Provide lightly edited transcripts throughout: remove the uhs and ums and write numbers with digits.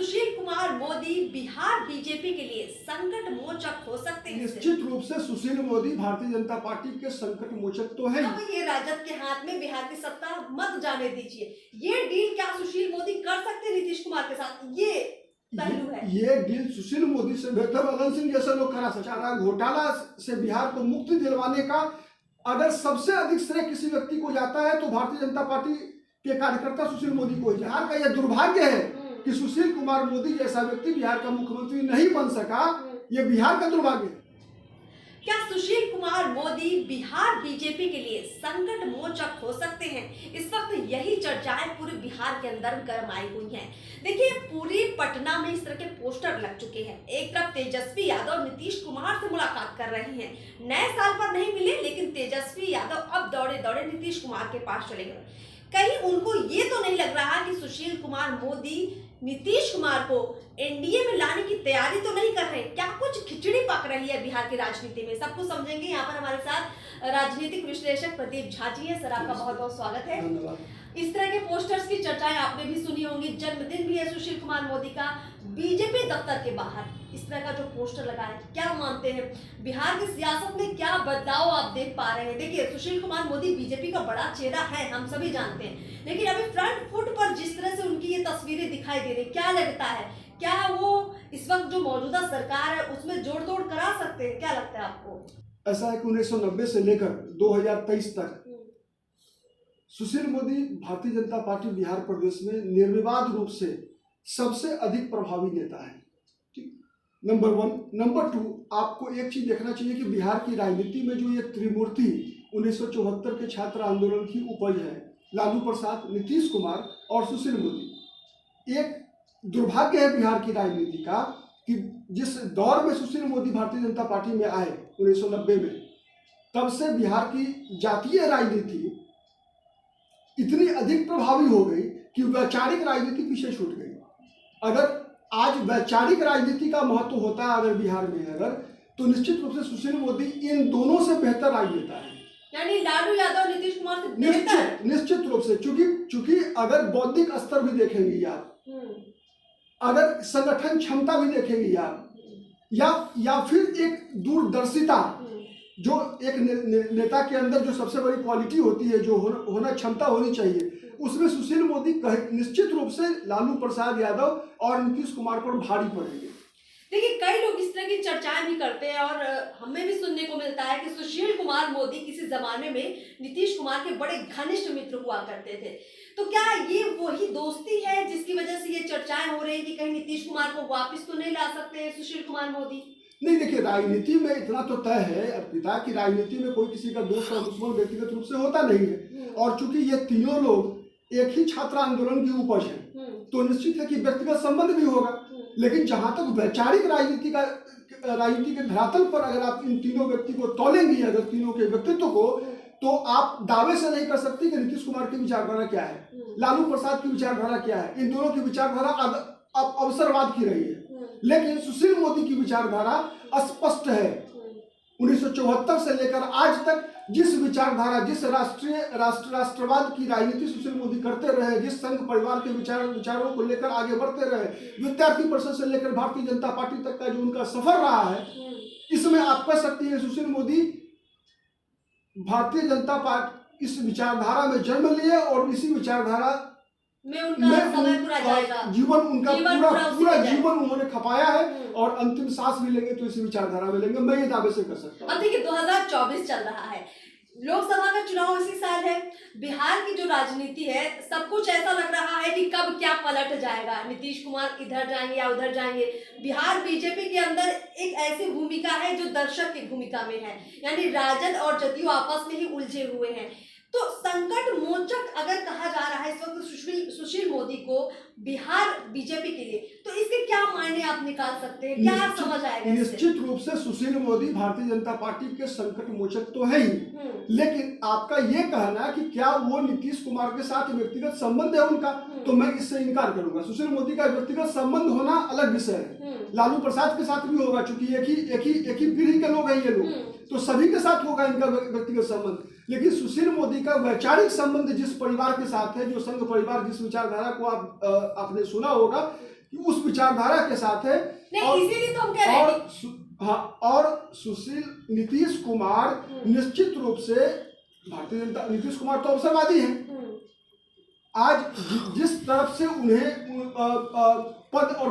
Sushil Kumar Modi Bihar BJP के लिए संकट मोचक हो सकते हैं? निश्चित रूप से सुशील मोदी भारतीय जनता पार्टी के संकट मोचक तो है। अब ये राजद के हाथ में बिहार की सत्ता मत जाने दीजिए। ये डील क्या सुशील मोदी कर सकते हैं नीतीश कुमार के साथ? ये पहलू है। ये डील सुशील मोदी से बेहतर मदन सिंह जैसे लोग करा सकते हैं। घोटाला से बिहार को मुक्ति दिलवाने का अगर सबसे अधिक श्रेय किसी व्यक्ति को जाता है तो भारतीय जनता पार्टी के कार्यकर्ता सुशील मोदी को। बिहार का यह दुर्भाग्य है कि सुशील कुमार मोदी जैसा व्यक्ति बिहार का मुख्यमंत्री नहीं बन सका। यह बिहार का दुर्भाग्य है। क्या सुशील कुमार मोदी बिहार बीजेपी के लिए संकट मोचक हो सकते हैं? इस वक्त यही चर्चाएं पूरे बिहार के अंदर गरमाई हुई हैं। देखिए, पूरी पटना में इस तरह के पोस्टर लग चुके हैं। एक तरफ तेजस्वी यादव नीतीश कुमार से मुलाकात कर रहे हैं। नए साल पर नहीं मिले, लेकिन तेजस्वी यादव अब दौड़े दौड़े नीतीश कुमार के पास चले गए। कहीं उनको ये तो नहीं लग रहा कि सुशील कुमार मोदी नीतीश कुमार को एनडीए में लाने की तैयारी तो नहीं कर रहे? क्या कुछ खिचड़ी पक रही है बिहार की राजनीति में? सब कुछ समझेंगे। यहाँ पर हमारे साथ राजनीतिक विश्लेषक प्रदीप झा जी है। सर, आपका बहुत बहुत स्वागत है। इस तरह के पोस्टर्स की चर्चाएं आपने भी सुनी होंगी। जन्मदिन भी है सुशील कुमार मोदी का। बीजेपी दफ्तर के बाहर इस तरह का जो पोस्टर लगा है, क्या मानते हैं बिहार की सियासत में क्या बदलाव आप देख पा रहे हैं? देखिए, सुशील कुमार मोदी बीजेपी का बड़ा चेहरा है, हम सभी जानते हैं, लेकिन अभी फ्रंट फुट पर जिस तरह से उनकी ये तस्वीरें दिखाई दे रही, क्या लगता है, क्या वो इस वक्त जो मौजूदा सरकार है उसमें जोड़ तोड़ करा सकते हैं? क्या लगता है आपको? ऐसा है कि 1990 से लेकर 2023 तक सुशील मोदी भारतीय जनता पार्टी बिहार प्रदेश में निर्विवाद रूप से सबसे अधिक प्रभावी नेता है। ठीक, नंबर 1। नंबर 2, आपको एक चीज देखना चाहिए कि बिहार की राजनीति में जो ये त्रिमूर्ति 1974 के छात्र आंदोलन की उपज है, लालू प्रसाद, नीतीश कुमार और सुशील मोदी। एक दुर्भाग्य है बिहार की राजनीति का कि जिस दौर में सुशील मोदी भारतीय जनता पार्टी में आए 1990 में, तब से बिहार की जातीय राजनीति इतनी अधिक प्रभावी हो गई कि वैचारिक राजनीति पीछे छूट गई। अगर आज वैचारिक राजनीति का महत्व होता है अगर बिहार में अगर, तो निश्चित रूप से सुशील मोदी इन दोनों से बेहतर राजनेता है। यानी लालू यादव नीतीश कुमार से बेहतर? निश्चित रूप से, चूंकि अगर बौद्धिक स्तर भी देखेंगे आप, अगर संगठन क्षमता भी देखेंगे आप, या फिर एक दूरदर्शिता, जो एक नेता के अंदर जो सबसे बड़ी क्वालिटी होती है, जो होना क्षमता होनी चाहिए, उसमें सुशील मोदी निश्चित रूप से लालू प्रसाद यादव और नीतीश कुमार पर भारी पड़ेंगे। देखिए, कई लोग इस तरह की चर्चाएं भी करते हैं और हमें भी सुनने को मिलता है कि सुशील कुमार मोदी किसी जमाने में नीतीश कुमार के बड़े घनिष्ठ मित्र हुआ करते थे। तो क्या ये वही दोस्ती है जिसकी वजह से ये चर्चाएं हो रही है कि कहीं नीतीश कुमार को वापस तो नहीं ला सकते सुशील कुमार मोदी? नहीं, देखिए, राजनीति में इतना तो तय है अर्पिता की राजनीति में कोई किसी का दोस्त और दुश्मन व्यक्तिगत रूप से होता नहीं है। और चूंकि ये तीनों लोग एक ही छात्र आंदोलन की उपज है, तो निश्चित है कि व्यक्तिगत संबंध भी होगा। लेकिन जहां तक वैचारिक राजनीति के धरातल पर अगर आप इन तीनों व्यक्ति को तौलेंगे, अगर तीनों के व्यक्तित्व को, तो आप दावे से नहीं कर सकते कि नीतीश कुमार की विचारधारा क्या है, लालू प्रसाद की विचारधारा क्या है। इन दोनों की विचारधारा अब अवसरवाद की रही है, लेकिन सुशील मोदी की विचारधारा स्पष्ट है। 1974 से लेकर आज तक जिस विचारधारा, जिस राष्ट्रवाद की राजनीति सुशील मोदी करते रहे, जिस संघ परिवार के विचारों को लेकर आगे बढ़ते रहे, विद्यार्थी परिषद से लेकर भारतीय जनता पार्टी तक का जो उनका सफर रहा है, इसमें आप कह सकते हैं सुशील मोदी भारतीय जनता पार्टी इस विचारधारा में जन्म लिए और इसी विचारधारा में उनका समय पूरा जाएगा। जीवन उनका पूरा जीवन उन्होंने खपाया है और अंतिम सांस भी लेंगे तो इसी विचारधारा में लेंगे, मैं ये दावे से कर सकता हूँ। अब देखिए, 2024 चल रहा है, लोकसभा का चुनाव इसी साल है। बिहार की जो राजनीति है, सब कुछ ऐसा लग रहा है कि कब क्या पलट जाएगा, नीतीश कुमार इधर जाएंगे या उधर जाएंगे। बिहार बीजेपी के अंदर एक ऐसी भूमिका है जो दर्शक की भूमिका में है, यानी राजद और जदयू आपस में ही उलझे हुए हैं। तो संकट मोचक अगर कहा जा रहा है इस वक्त सुशील मोदी को बिहार बीजेपी के लिए, तो इसके क्या मायने आप निकाल सकते हैं? क्या समझ आएगा? निश्चित रूप से सुशील मोदी भारतीय जनता पार्टी के संकट मोचक तो है ही, लेकिन आपका ये कहना कि क्या वो नीतीश कुमार के साथ व्यक्तिगत संबंध है उनका, तो मैं इससे इनकार करूंगा। सुशील मोदी का व्यक्तिगत संबंध होना अलग विषय है, लालू प्रसाद के साथ भी होगा, चूंकि एक ही पीढ़ी के लोग हैं ये लोग, तो सभी के साथ होगा इनका व्यक्तिगत संबंध। लेकिन सुशील मोदी का वैचारिक संबंध जिस परिवार के साथ है, जो संघ परिवार, जिस विचारधारा को आपने सुना होगा उस विचारधारा के साथ है। नहीं, इसीलिए तो हम कह रहे हैं और सुशील नीतीश कुमार निश्चित रूप से भारतीय जनता, नीतीश कुमार तो अवसरवादी हैं। आज जिस तरफ से उन्हें पद और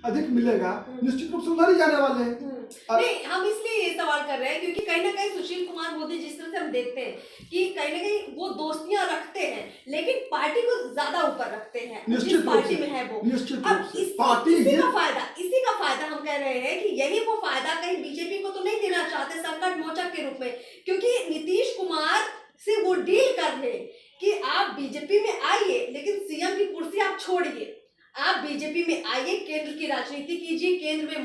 अधिक मिलेगा, निश्चित रूप से उधर ही जाने वाले हैं। नहीं, हम इसलिए ये सवाल कर रहे हैं क्योंकि कहीं ना कहीं सुशील कुमार मोदी जिस तरह से हम देखते हैं कि कहीं ना कहीं वो दोस्तियां रखते हैं, लेकिन पार्टी को ज्यादा ऊपर रखते हैं, जिस पार्टी में है वो। अब इसी का फायदा हम कह रहे हैं कि यही वो फायदा कहीं बीजेपी को तो नहीं देना चाहते संकट मोचक के रूप में, क्योंकि नीतीश कुमार से वो डील कर ले कि आप बीजेपी में आइए लेकिन सीएम की कुर्सी आप छोड़िए, आप बीजेपी में आइए, केंद्र की राजनीति कीजिए, केंद्र में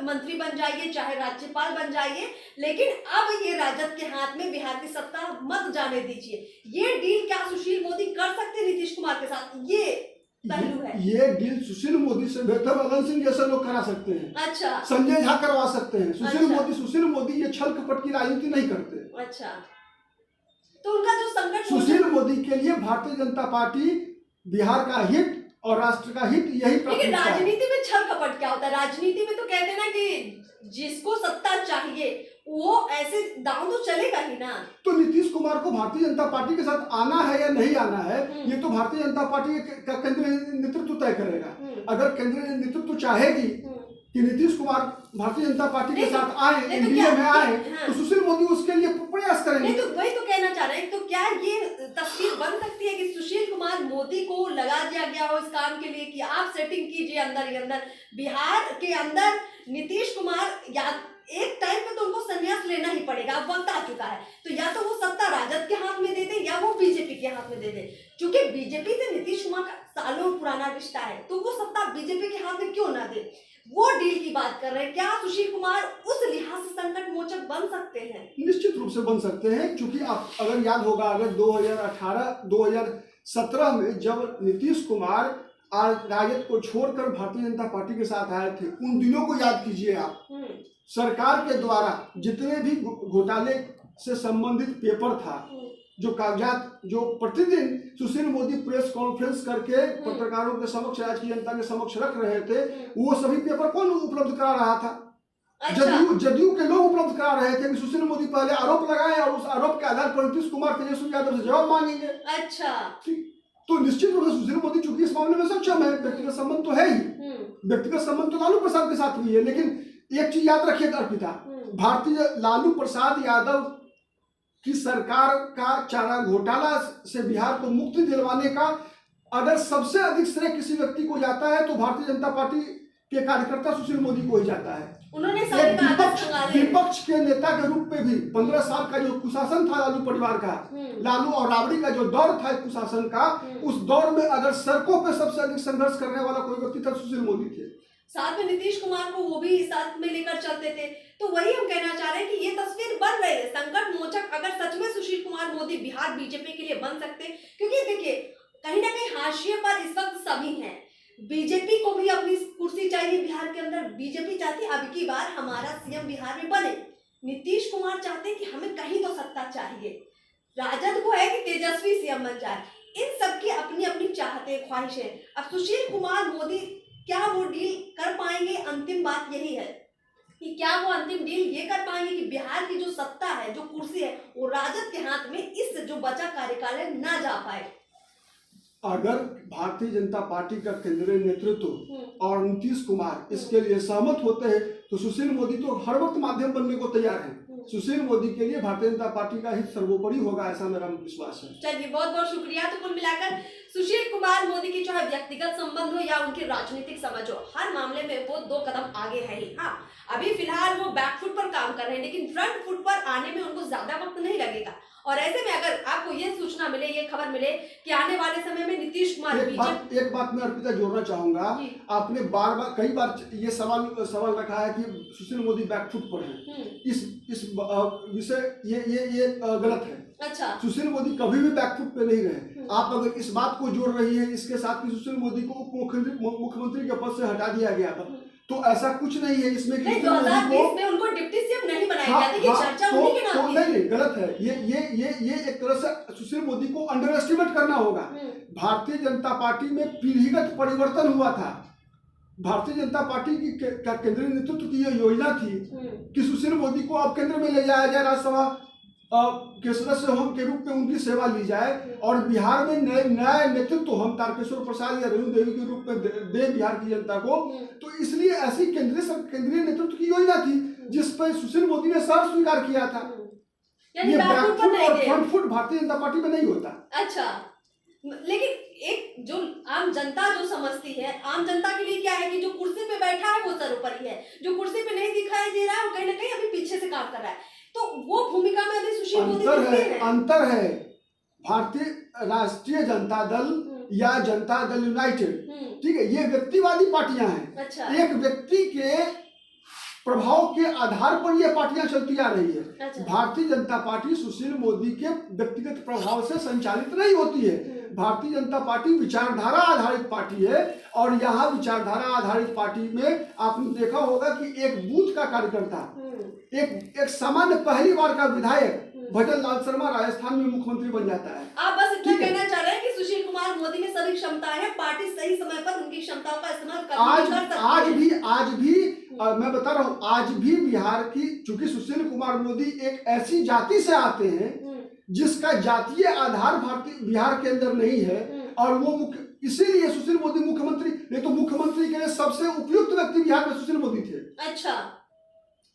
मंत्री बन जाइए, चाहे राज्यपाल बन जाइए, लेकिन अब ये राजद के हाथ में बिहार की सत्ता मत जाने दीजिए। ये डील क्या सुशील मोदी कर सकते हैं नीतीश कुमार के साथ? ये पहलू है। ये डील सुशील मोदी से बेहतर मदन सिंह जैसे लोग करा सकते हैं। अच्छा, संजय झा करवा सकते हैं। सुशील मोदी ये छल कपट की राजनीति नहीं करते। अच्छा, तो उनका जो संकट, सुशील मोदी के लिए भारतीय जनता पार्टी बिहार का हित और राष्ट्र का हित यही लेकिन राजनीति में छल कपट क्या होता है? राजनीति में तो कहते हैं ना कि जिसको सत्ता चाहिए वो ऐसे दांव तो चलेगा ही ना। तो नीतीश कुमार को भारतीय जनता पार्टी के साथ आना है या नहीं आना है, ये तो भारतीय जनता पार्टी का केंद्रीय नेतृत्व तय करेगा। अगर केंद्रीय नेतृत्व चाहेगी कि नीतीश कुमार भारतीय जनता पार्टी के साथ आए, एनडीए में आए, तो सुशील मोदी उसके लिए प्रयास करेंगे। नहीं, तो वही तो कहना चाह रहे हैं। तो क्या ये तस्वीर बन सकती है कि सुशील कुमार मोदी को लगा दिया गया हो इस काम के लिए कि आप सेटिंग कीजिए अंदर ही अंदर बिहार के अंदर? नीतीश कुमार या एक टाइम पे तो उनको संन्यास लेना ही पड़ेगा, अब वक्त आ चुका है, तो या तो वो सत्ता राजद के हाथ में दे दे या वो बीजेपी के हाथ में दे दे। क्योंकि बीजेपी से नीतीश कुमार का सालों पुराना रिश्ता है, तो वो सत्ता बीजेपी के हाथ में क्यों ना दे? वो डील की बात कर रहे हैं। क्या सुशील कुमार उस लिहाज से संकट मोचक बन सकते हैं? निश्चित रूप से बन सकते हैं, क्योंकि आप अगर याद होगा, अगर 2018-2017 में जब नीतीश कुमार राजद को छोड़कर भारतीय जनता पार्टी के साथ आए थे, उन दिनों को याद कीजिए आप। सरकार के द्वारा जितने भी घोटाले से संबंधित पेपर था, जो कागजात जो प्रतिदिन सुशील मोदी प्रेस कॉन्फ्रेंस करके पत्रकारों के समक्ष, राज्य की जनता के समक्ष रख रहे थे, वो सभी पेपर कौन उपलब्ध करा रहा था? अच्छा। जदयू के लोग उपलब्ध करा रहे थे कि सुशील मोदी पहले आरोप लगाए और उस आरोप के आधार पर नीतीश कुमार तेजस्वी यादव से जवाब मांगेंगे। अच्छा, तो निश्चित रूप से सुशील मोदी चूंकि इस मामले में सक्षम है, व्यक्तिगत संबंध तो है ही, व्यक्तिगत संबंध तो लालू प्रसाद के साथ भी है, लेकिन एक चीज याद रखिएगा अर्पिता, भारतीय लालू प्रसाद यादव की सरकार का चारा घोटाला से बिहार को मुक्ति दिलवाने का अगर सबसे अधिक श्रेय किसी व्यक्ति को जाता है तो भारतीय जनता पार्टी के कार्यकर्ता सुशील मोदी को ही जाता है। उन्होंने विपक्ष के नेता के रूप में भी 15 साल का जो कुशासन था लालू परिवार का, लालू और राबड़ी का जो दौर था कुशासन का, उस दौर में अगर सड़कों पे सबसे अधिक संघर्ष करने वाला कोई व्यक्ति था सुशील मोदी थे। साथ में नीतीश कुमार को वो भी साथ में लेकर चलते थे। तो वही हम कहना चाह रहे हैं कि ये तस्वीर बन रही है संकट मोचक। अगर सच में सुशील कुमार मोदी बिहार बीजेपी के लिए बन सकते, क्योंकि देखिए कहीं ना कहीं हाशिए पर इस वक्त सभी हैं। बीजेपी को भी अपनी कुर्सी चाहिए बिहार के अंदर, बीजेपी चाहती है अब की बार हमारा सीएम बिहार में बने, नीतीश कुमार चाहते हैं कि हमें कहीं तो सत्ता चाहिए, राजद को है कि तेजस्वी सीएम बन जाए। इन सबकी अपनी अपनी चाहते ख्वाहिशें। अब सुशील कुमार मोदी क्या वो डील कर पाएंगे? अंतिम बात यही है कि क्या वो अंतिम डील ये कर पाएंगे कि बिहार की जो सत्ता है, जो कुर्सी है, वो राजद के हाथ में इस जो बचा कार्यकाल है ना जा पाए। अगर भारतीय जनता पार्टी का केंद्रीय नेतृत्व और नीतीश कुमार इसके लिए सहमत होते हैं तो सुशील मोदी तो हर वक्त माध्यम बनने को तैयार हैं। सुशील मोदी के लिए भारतीय जनता पार्टी का हित सर्वोपरि होगा, ऐसा मेरा विश्वास है। चलिए, बहुत बहुत शुक्रिया। तो कुल मिलाकर सुशील कुमार मोदी की चाहे व्यक्तिगत संबंध हो या उनकी राजनीतिक समझ हो, हर मामले में वो 2 कदम आगे है ही। हाँ, अभी फिलहाल वो बैकफुट पर काम कर रहे हैं, लेकिन फ्रंट फुट पर आने में उनको ज्यादा वक्त नहीं लगेगा। और ऐसे में अगर आपको ये सूचना मिले, ये खबर मिले कि आने वाले समय में नीतीश कुमार एक बात मैं अर्पिता जोड़ना चाहूंगा। आपने कई बार ये सवाल रखा है कि सुशील मोदी बैकफुट पर हैं। इस विषय ये गलत है। अच्छा, सुशील मोदी कभी भी बैकफुट पे नहीं रहे। आप अगर इस बात को जोड़ रही है इसके साथ कि सुशील मोदी को उप मुख्यमंत्री के पद से हटा दिया गया था, तो ऐसा कुछ नहीं है इसमें। 2020 में उनको डिप्टी सीएम नहीं बनाया गया था, ये चर्चा उन्हीं के नाम की है। नहीं, गलत है। ये एक तरह से सुशील मोदी को अंडर एस्टिमेट करना होगा। भारतीय जनता पार्टी में पीढ़ीगत परिवर्तन हुआ था। भारतीय जनता पार्टी की का केंद्रीय नेतृत्व की यह योजना थी कि सुशील मोदी को अब केंद्र में ले जाया जाए, राज्यसभा के सदस्य हम के रूप में उनकी सेवा ली जाए और बिहार में नया नेतृत्व हम तारकेश्वर प्रसाद या रेणु देवी के रूप में दे बिहार की जनता को। तो इसलिए ऐसी केंद्रीय नेतृत्व की योजना थी जिस पर सुशील मोदी ने सर स्वीकार किया था। ये बैकफुट और front foot Bharatiya Janata party में नहीं होता। अच्छा, लेकिन एक जो आम जनता जो समझती है, आम जनता के लिए क्या है कि जो कुर्सी पे बैठा है वो सर्वोपरि है, जो कुर्सी पे नहीं दिखाई दे रहा है वो कहीं ना कहीं अभी पीछे से काम कर रहा है। तो वो भूमिका में अभी सुशील मोदी अंतर है भारतीय राष्ट्रीय जनता दल या जनता दल यूनाइटेड, ठीक है, ये व्यक्तिवादी पार्टियां हैं। अच्छा। एक व्यक्ति के प्रभाव के आधार पर ये पार्टियां चलती आ रही है। अच्छा। भारतीय जनता पार्टी सुशील मोदी के व्यक्तिगत प्रभाव से संचालित नहीं होती है। भारतीय जनता पार्टी विचारधारा आधारित पार्टी है और यहाँ विचारधारा आधारित पार्टी में आपने देखा होगा कि एक बूथ का कार्यकर्ता, एक सामान्य पहली बार का विधायक भजन लाल शर्मा राजस्थान में मुख्यमंत्री बन जाता है। आप बस इतना कहना चाह रहे हैं कि सुशील कुमार मोदी में सभी क्षमताएं हैं, पार्टी सही समय पर उनकी क्षमताओं का इस्तेमाल कर सकती है। आज भी मैं बता रहा हूँ, आज भी बिहार की, चूंकि सुशील कुमार मोदी एक ऐसी जाति से आते हैं जिसका जातीय आधार भारतीय बिहार के अंदर नहीं है और वो इसीलिए सुशील मोदी मुख्यमंत्री, नहीं तो मुख्यमंत्री के लिए सबसे उपयुक्त व्यक्ति बिहार में सुशील मोदी थे। अच्छा,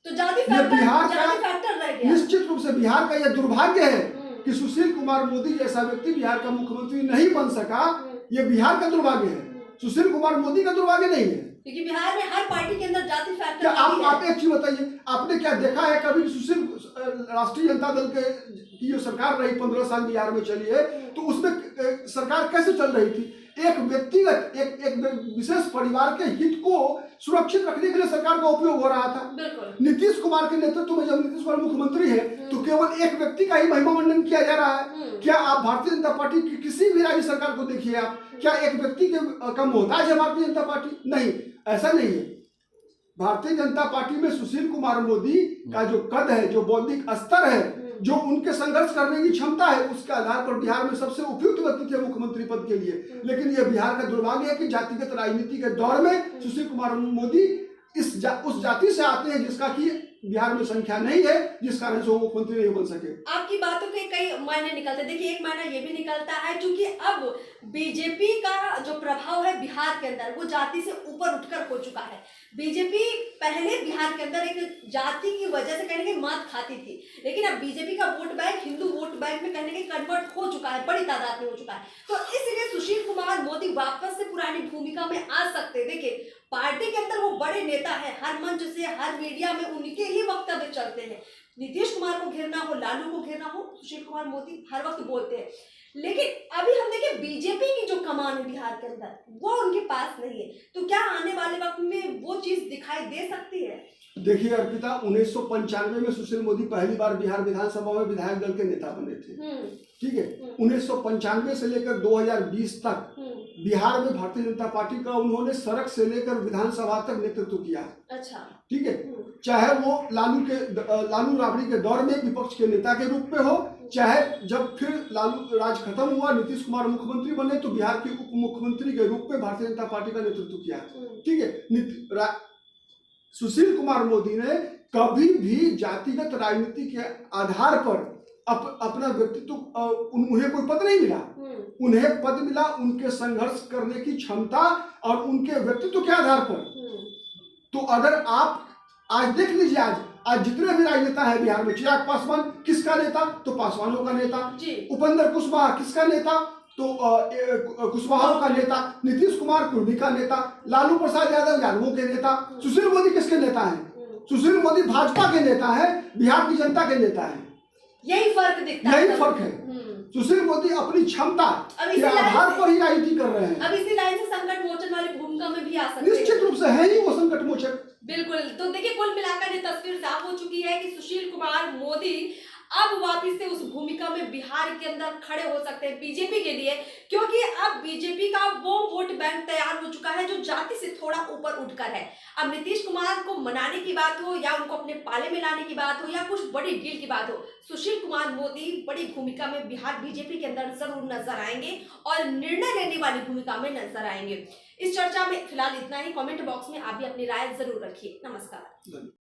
तो जाति बिहार का रह गया। निश्चित रूप से बिहार का यह दुर्भाग्य है कि सुशील कुमार मोदी जैसा व्यक्ति बिहार का मुख्यमंत्री नहीं बन सका। ये बिहार का दुर्भाग्य है, सुशील कुमार मोदी का दुर्भाग्य नहीं है, क्योंकि बिहार में हर पार्टी के अंदर जाति फैक्टर। आप एक चीज बताइए, आपने क्या देखा है कभी सुशील राष्ट्रीय जनता दल की जो सरकार रही 15 साल बिहार में चली है, तो उसमें सरकार कैसे चल रही थी? एक व्यक्तिगत एक विशेष परिवार के हित को सुरक्षित रखने के लिए सरकार का उपयोग हो रहा था। नीतीश कुमार के नेतृत्व में जब नीतीश कुमार मुख्यमंत्री है तो केवल एक व्यक्ति का ही महिमा मंडन किया जा रहा है। क्या आप भारतीय जनता पार्टी की किसी भी राज्य सरकार को देखिए, आप क्या एक व्यक्ति का मोहताज है भारतीय जनता पार्टी? नहीं, ऐसा नहीं है। भारतीय जनता पार्टी में सुशील कुमार मोदी का जो कद है, जो बौद्धिक स्तर है, जो उनके संघर्ष करने की क्षमता है, उसके आधार पर बिहार में सबसे उपयुक्त व्यक्ति थे मुख्यमंत्री पद के लिए। लेकिन यह बिहार का दुर्भाग्य है कि जातिगत राजनीति के दौर में सुशील कुमार मोदी उस जाति से आते हैं जिसका कि बिहार में संख्या नहीं है, जिस कारण से वो मुख्यमंत्री नहीं बन सके। आपकी बातों के कई मायने निकलते, देखिए एक मायना ये भी निकलता है क्योंकि अब बीजेपी का जो प्रभाव है बिहार के अंदर वो जाति से ऊपर उठकर हो चुका है। बीजेपी पहले बिहार के अंदर एक जाति की वजह से कहने की मात खाती थी, लेकिन अब बीजेपी का vote bank Hindu vote bank में कहने के कन्वर्ट हो चुका है, बड़ी तादाद में हो चुका है। तो इसलिए सुशील कुमार मोदी वापस से पुरानी भूमिका में आ सकते। देखिए पार्टी के अंदर वो बड़े नेता है, हर मंच से हर मीडिया में उनके ही वक्तव्य चलते हैं। नीतीश कुमार को घेरना हो, लालू को घेरना हो, सुशील कुमार मोदी हर वक्त बोलते हैं। लेकिन अभी हम देखें बीजेपी की जो कमान है बिहार के अंदर वो उनके पास नहीं है, तो क्या आने वाले वक्त में वो चीज दिखाई दे सकती है? देखिए अर्पिता, 1995 में सुशील मोदी पहली बार बिहार विधानसभा में विधायक दल के नेता बने थे, ठीक है। 1995 से लेकर 2020 तक बिहार में भारतीय जनता पार्टी का उन्होंने सड़क से लेकर विधानसभा तक नेतृत्व किया। अच्छा, ठीक है, चाहे वो लालू राबड़ी के दौर में विपक्ष के नेता के रूप में हो, चाहे जब फिर लालू राज खत्म हुआ, नीतीश कुमार मुख्यमंत्री बने तो बिहार के उप मुख्यमंत्री के रूप में भारतीय जनता पार्टी का नेतृत्व किया। ठीक है, सुशील कुमार मोदी ने कभी भी जातिगत राजनीति के आधार पर अपना व्यक्तित्व, उन्हें कोई पद नहीं मिला। उन्हें पद मिला उनके संघर्ष करने की क्षमता और उनके व्यक्तित्व के आधार पर। तो अगर आप आज देख लीजिए, आज जितने भी राजनेता है बिहार में, चिराग पासवान किसका नेता? तो पासवानों का नेता। उपेंद्र कुशवाहा किसका नेता? तो कुशवाहा का नेता। नीतीश कुमार कुर्मी का नेता। लालू प्रसाद यादव यादवों के नेता। सुशील मोदी किसके नेता हैं? सुशील मोदी भाजपा के नेता है, बिहार की जनता के नेता है। यही फर्क दिखता है, यही फर्क है। सुशील मोदी अपनी क्षमता के आधार पर ही राजनीति कर रहे हैं। अब इसी लाइन से संकट मोचन वाली भूमिका में भी आ सकते हैं। निश्चित रूप से है ही वो संकट मोचक। बिल्कुल। तो देखिए कुल मिलाकर ये तस्वीर साफ हो चुकी है कि सुशील कुमार मोदी अब वापस से उस भूमिका में बिहार के अंदर खड़े हो सकते हैं बीजेपी के लिए, क्योंकि अब बीजेपी का वो वोट बैंक तैयार हो चुका है जो जाति से थोड़ा ऊपर उठकर है। अब नीतीश कुमार को मनाने की बात हो या उनको अपने पाले में लाने की बात हो या कुछ बड़ी डील की बात हो, सुशील कुमार मोदी बड़ी भूमिका में बिहार बीजेपी के अंदर जरूर नजर आएंगे और निर्णय लेने वाली भूमिका में नजर आएंगे। इस चर्चा में फिलहाल इतना ही। कमेंट बॉक्स में आप भी अपनी राय जरूर रखिए। नमस्कार।